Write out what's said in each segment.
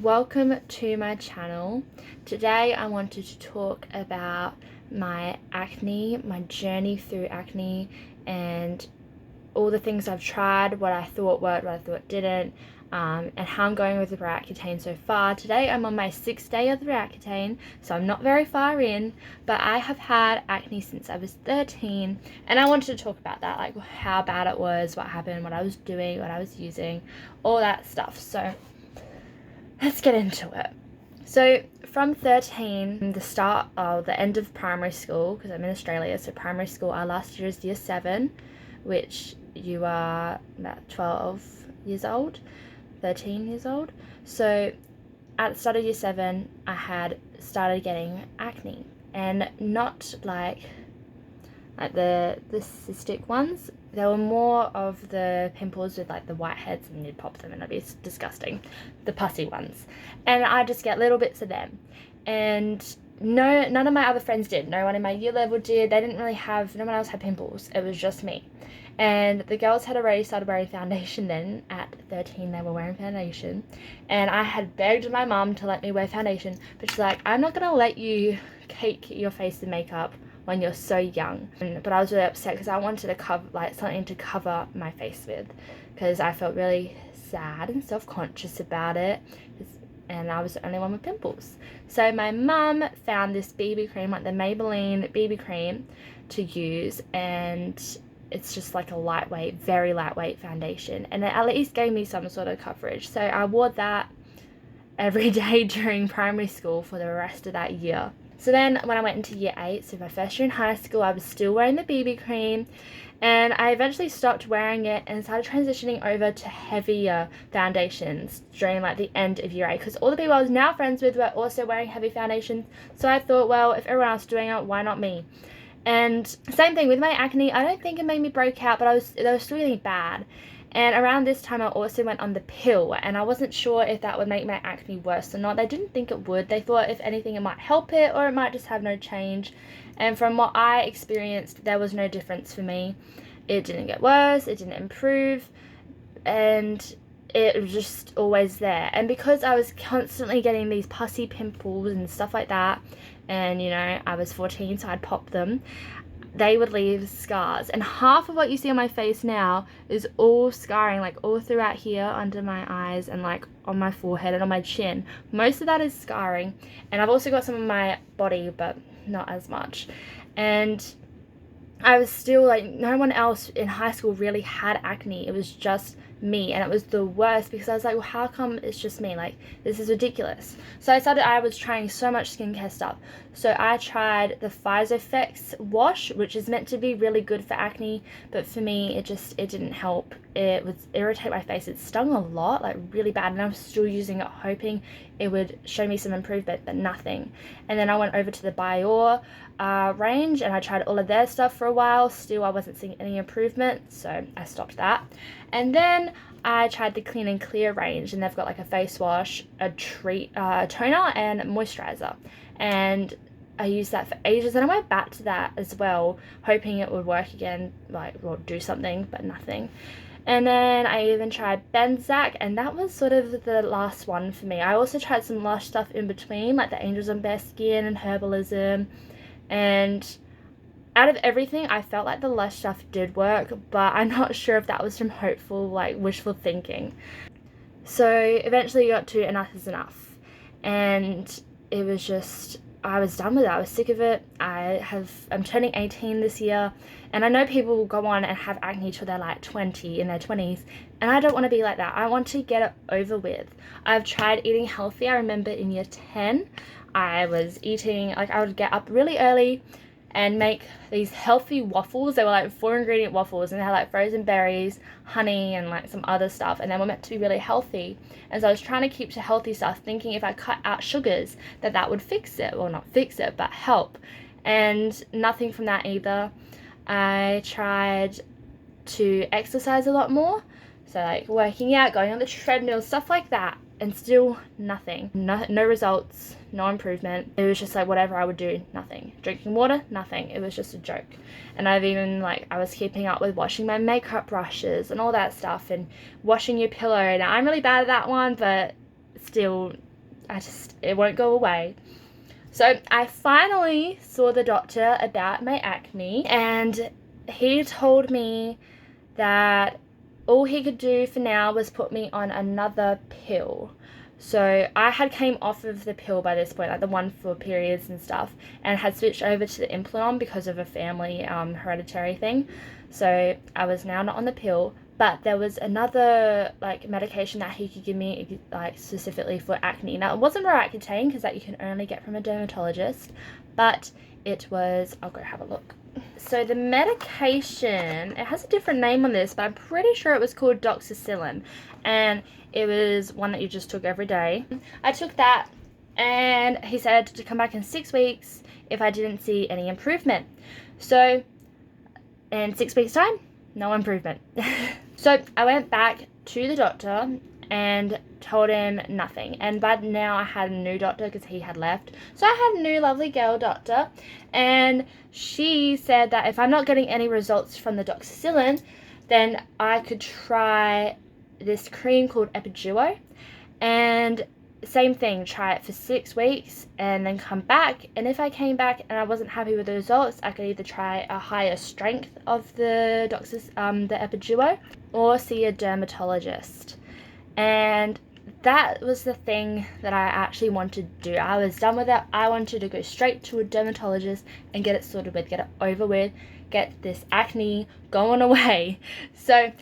Welcome to my channel. Today I wanted to talk about my acne, my journey through acne, and all the things I've tried, what I thought worked, what I thought didn't, and how I'm going with the Roaccutane so far. Today I'm on my 6th day of the Roaccutane, so I'm not very far in, but I have had acne since I was 13, and I wanted to talk about that, like how bad it was, what happened, what I was doing, what I was using, all that stuff. So let's get into it. So from 13, the end of primary school, because I'm in Australia, so primary school, our last year is year 7, which you are about 12 years old, 13 years old. So at the start of year 7, I had started getting acne, and not like the cystic ones. They were more of the pimples with like the whiteheads, and you'd pop them and it'd be disgusting, the pussy ones, and I just get little bits of them. And none of my other friends did. No one in my year level did. They didn't really have, no one else had pimples. It was just me. And the girls had already started wearing foundation then. At 13 they were wearing foundation, and I had begged my mum to let me wear foundation, but she's like, I'm not gonna let you cake your face in makeup when you're so young. But I was really upset because I wanted to cover, like, something to cover my face with, because I felt really sad and self-conscious about it, and I was the only one with pimples. So my mum found this BB cream, like the Maybelline BB cream, to use, and it's just like a lightweight, very lightweight foundation, and it at least gave me some sort of coverage. So I wore that every day during primary school for the rest of that year. So then when I went into year 8, so my first year in high school, I was still wearing the BB cream, and I eventually stopped wearing it and started transitioning over to heavier foundations during like the end of year 8, because all the people I was now friends with were also wearing heavy foundations. So I thought, well, if everyone else is doing it, why not me? And same thing with my acne. I don't think it made me break out, but they were still really bad. And around this time I also went on the pill, and I wasn't sure if that would make my acne worse or not. They didn't think it would. They thought if anything it might help it, or it might just have no change. And from what I experienced, there was no difference for me. It didn't get worse, it didn't improve, and it was just always there. And because I was constantly getting these pussy pimples and stuff like that, and you know, I was 14, so I'd pop them, they would leave scars. And half of what you see on my face now is all scarring, like all throughout here under my eyes, and like on my forehead and on my chin. Most of that is scarring, and I've also got some on my body, but not as much. And I was still like, no one else in high school really had acne. It was just me, and it was the worst, because I was like, well, how come it's just me? Like, this is ridiculous. So I was trying so much skincare stuff. So I tried the Physophix wash, which is meant to be really good for acne, but for me it didn't help. It would irritate my face. It stung a lot, like really bad, and I was still using it hoping it would show me some improvement, but nothing. And then I went over to the Bior range, and I tried all of their stuff for a while. Still I wasn't seeing any improvement, so I stopped that. And then I tried the Clean and Clear range, and they've got like a face wash, a toner and moisturizer, and I used that for ages. And I went back to that as well, hoping it would work again, like, or do something, but nothing. And then I even tried Benzac, and that was sort of the last one for me. I also tried some Lush stuff in between, like the Angels on Bare Skin and Herbalism, and out of everything, I felt like the Lush stuff did work, but I'm not sure if that was from hopeful, like, wishful thinking. So eventually got to enough is enough, and it was just, I was done with it. I was sick of it. I'm turning 18 this year, and I know people will go on and have acne till they're like 20, in their 20s, and I don't want to be like that. I want to get it over with. I've tried eating healthy. I remember in year 10, I was eating, like, I would get up really early and make these healthy waffles. They were like 4-ingredient waffles, and they had like frozen berries, honey, and like some other stuff, and they were meant to be really healthy. And so I was trying to keep to healthy stuff, thinking if I cut out sugars that would fix it. Well, not fix it, but help. And nothing from that either. I tried to exercise a lot more, so like working out, going on the treadmill, stuff like that, and still nothing. No results, no improvement. It was just like whatever I would do, nothing. Drinking water, nothing. It was just a joke. And I've even, like, I was keeping up with washing my makeup brushes and all that stuff, and washing your pillow. Now I'm really bad at that one, but still it won't go away. So I finally saw the doctor about my acne, and he told me that all he could do for now was put me on another pill. So I had came off of the pill by this point, like the one for periods and stuff, and had switched over to the Implanon because of a family hereditary thing. So I was now not on the pill, but there was another like medication that he could give me like specifically for acne. Now it wasn't Roaccutane, because that you can only get from a dermatologist, but it was, I'll go have a look. So the medication, it has a different name on this, but I'm pretty sure it was called Doxycycline, and it was one that you just took every day. I took that, and he said to come back in 6 weeks if I didn't see any improvement. So in 6 weeks time, no improvement. So I went back to the doctor and told him nothing, and by now I had a new doctor because he had left. So I had a new lovely girl doctor, and she said that if I'm not getting any results from the Doxycycline, then I could try this cream called Epiduo, and same thing, try it for 6 weeks and then come back, and if I came back and I wasn't happy with the results, I could either try a higher strength of the Epiduo or see a dermatologist. And that was the thing that I actually wanted to do. I was done with it. I wanted to go straight to a dermatologist and get it sorted with, get it over with, get this acne going away. So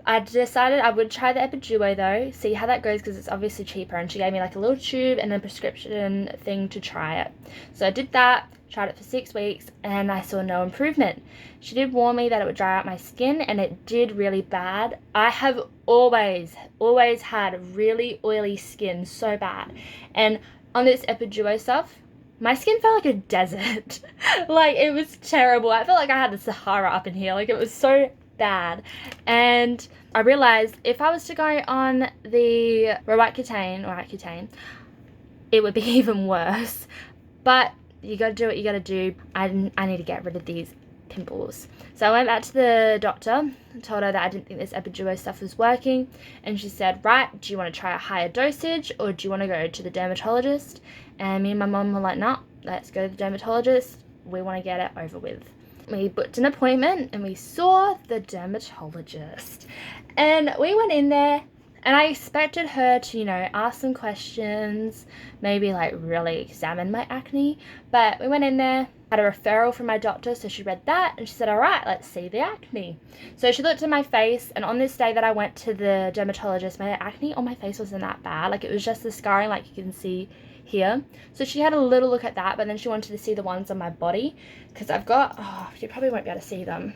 I decided I would try the Epiduo though, see how that goes, because it's obviously cheaper, and she gave me like a little tube and a prescription thing to try it. So I did that, tried it for 6 weeks, and I saw no improvement. She did warn me that it would dry out my skin, and it did really bad. I have always had really oily skin, so bad. And on this Epiduo stuff, my skin felt like a desert. Like, it was terrible. I felt like I had the Sahara up in here. Like, it was so bad. And I realized if I was to go on the Roaccutane, it would be even worse. But you gotta do what you gotta do. I need to get rid of these pimples. So I went back to the doctor and told her that I didn't think this Epiduo stuff was working, and she said, right, do you want to try a higher dosage, or do you want to go to the dermatologist? And me and my mum were like, nah, let's go to the dermatologist. We want to get it over with. We booked an appointment and we saw the dermatologist, and we went in there, and I expected her to, you know, ask some questions, maybe like really examine my acne, but we went in there, had a referral from my doctor, so she read that and she said, all right, let's see the acne. So she looked at my face, and on this day that I went to the dermatologist, my acne on my face wasn't that bad. Like, it was just the scarring like you can see here. So she had a little look at that, but then she wanted to see the ones on my body, because I've got, oh, you probably won't be able to see them.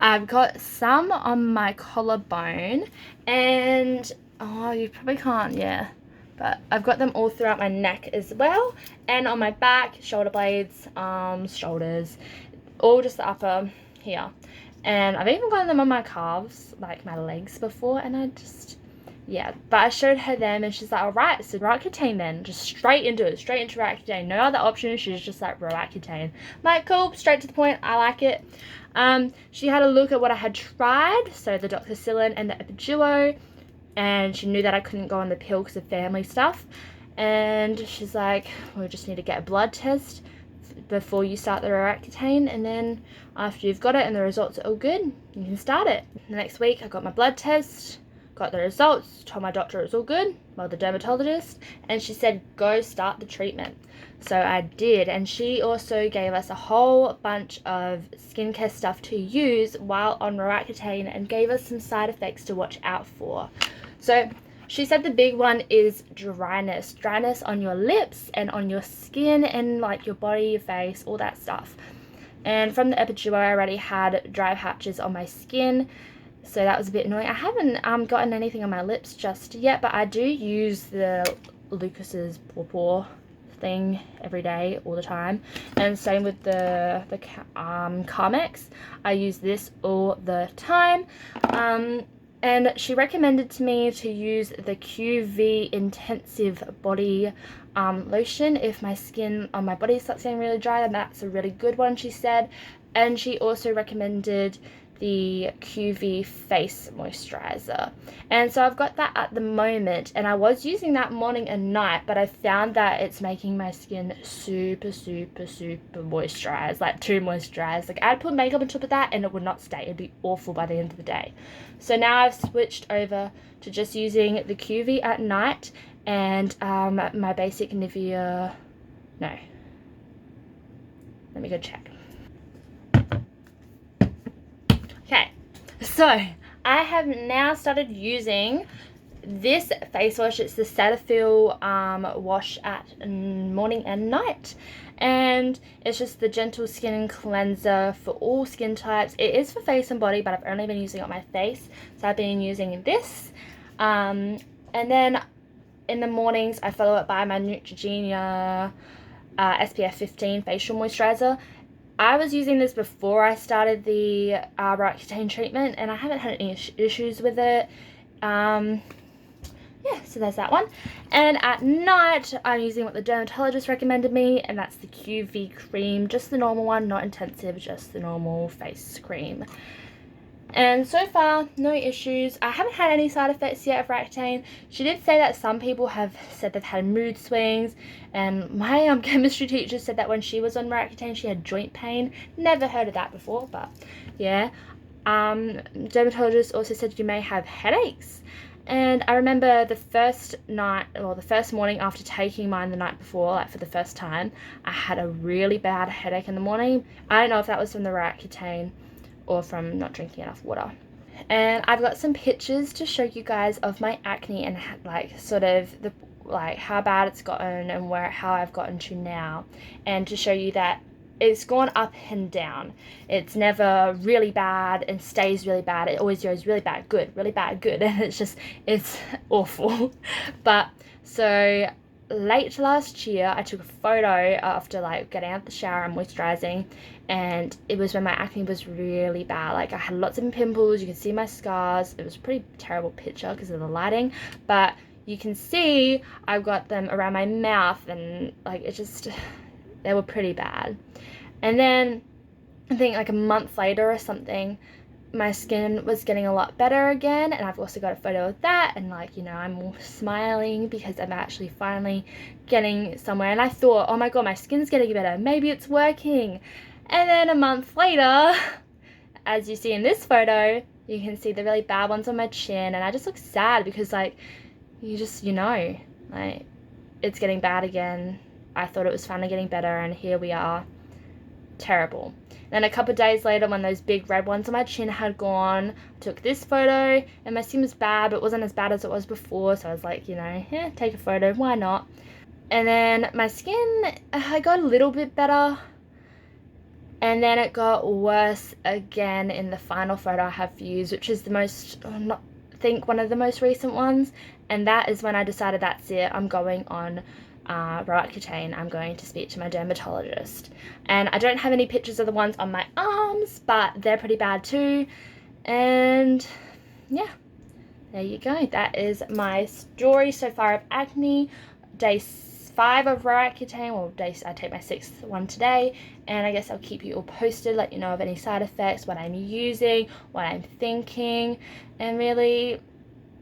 I've got some on my collarbone, and oh, you probably can't, yeah, but I've got them all throughout my neck as well, and on my back, shoulder blades, arms, shoulders, all just the upper here. And I've even got them on my calves, like my legs before, and I just, yeah, but I showed her them, and she's like, all right, so Roaccutane then, just straight into it, straight into Roaccutane, no other option. She's just like, Roaccutane. I'm like, cool, straight to the point, I like it. She had a look at what I had tried, so the Doxycycline and the Epiduo, and she knew that I couldn't go on the pill because of family stuff, and she's like, we just need to get a blood test before you start the Roaccutane, and then after you've got it and the results are all good, you can start it. The next week I got my blood test, got the results, told my doctor it was all good, well, the dermatologist, and she said, go start the treatment. So I did, and she also gave us a whole bunch of skincare stuff to use while on Roaccutane, and gave us some side effects to watch out for. So she said the big one is dryness on your lips and on your skin and like your body, your face, all that stuff. And from the Epiduo, I already had dry patches on my skin, so that was a bit annoying. I haven't gotten anything on my lips just yet, but I do use the Lucas's Pawpaw thing every day, all the time, and same with the Carmex. I use this all the time. And she recommended to me to use the QV Intensive Body Lotion if my skin on my body starts getting really dry, and that's a really good one, she said. And she also recommended the QV face moisturizer. And so I've got that at the moment, and I was using that morning and night, but I found that it's making my skin super moisturized, like too moisturized. Like I'd put makeup on top of that and it would not stay. It'd be awful by the end of the day. So now I've switched over to just using the QV at night and my basic Nivea. No, let me go check. Okay, so I have now started using this face wash. It's the Cetaphil wash at morning and night, and it's just the gentle skin cleanser for all skin types. It is for face and body, but I've only been using it on my face, so I've been using this, and then in the mornings I follow it by my Neutrogena SPF 15 facial moisturizer. I was using this before I started the Roaccutane treatment, and I haven't had any issues with it. Yeah, so there's that one. And at night, I'm using what the dermatologist recommended me, and that's the QV cream. Just the normal one, not intensive, just the normal face cream. And so far, no issues. I haven't had any side effects yet of Roaccutane. She did say that some people have said they've had mood swings, and my chemistry teacher said that when she was on Roaccutane she had joint pain. Never heard of that before, but yeah. Dermatologist also said you may have headaches. And I remember the first night, or the first morning after taking mine the night before, like for the first time, I had a really bad headache in the morning. I don't know if that was from the Roaccutane or from not drinking enough water. And I've got some pictures to show you guys of my acne and like sort of the like how bad it's gotten and how I've gotten to now, and to show you that it's gone up and down. It's never really bad and stays really bad. It always goes really bad, good, really bad, good, and it's awful. But so late last year I took a photo after like getting out of the shower and moisturizing, and it was when my acne was really bad. Like I had lots of pimples, you can see my scars. It was a pretty terrible picture because of the lighting, but you can see I've got them around my mouth, and like it just, they were pretty bad. And then I think like a month later or something, my skin was getting a lot better again, and I've also got a photo of that, and like, you know, I'm all smiling because I'm actually finally getting somewhere. And I thought, oh my god, my skin's getting better, maybe it's working. And then a month later, as you see in this photo, you can see the really bad ones on my chin, and I just look sad because like, you know, like it's getting bad again. I thought it was finally getting better, and here we are. Terrible. Then a couple of days later, when those big red ones on my chin had gone, I took this photo, and my skin was bad, but it wasn't as bad as it was before, so I was like, you know, yeah, take a photo, why not? And then my skin, I got a little bit better, and then it got worse again in the final photo I have for you, which is the most, I think one of the most recent ones, and that is when I decided that's it, I'm going on Roaccutane. I'm going to speak to my dermatologist. And I don't have any pictures of the ones on my arms, but they're pretty bad too. And yeah, there you go. That is my story so far of acne. Day 5 of Roaccutane, well, I take my 6th one today, and I guess I'll keep you all posted, let you know of any side effects, what I'm using, what I'm thinking, and really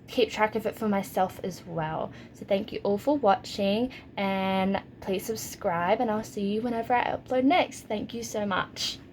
keep track of it for myself as well. So thank you all for watching, and please subscribe, and I'll see you whenever I upload next. Thank you so much.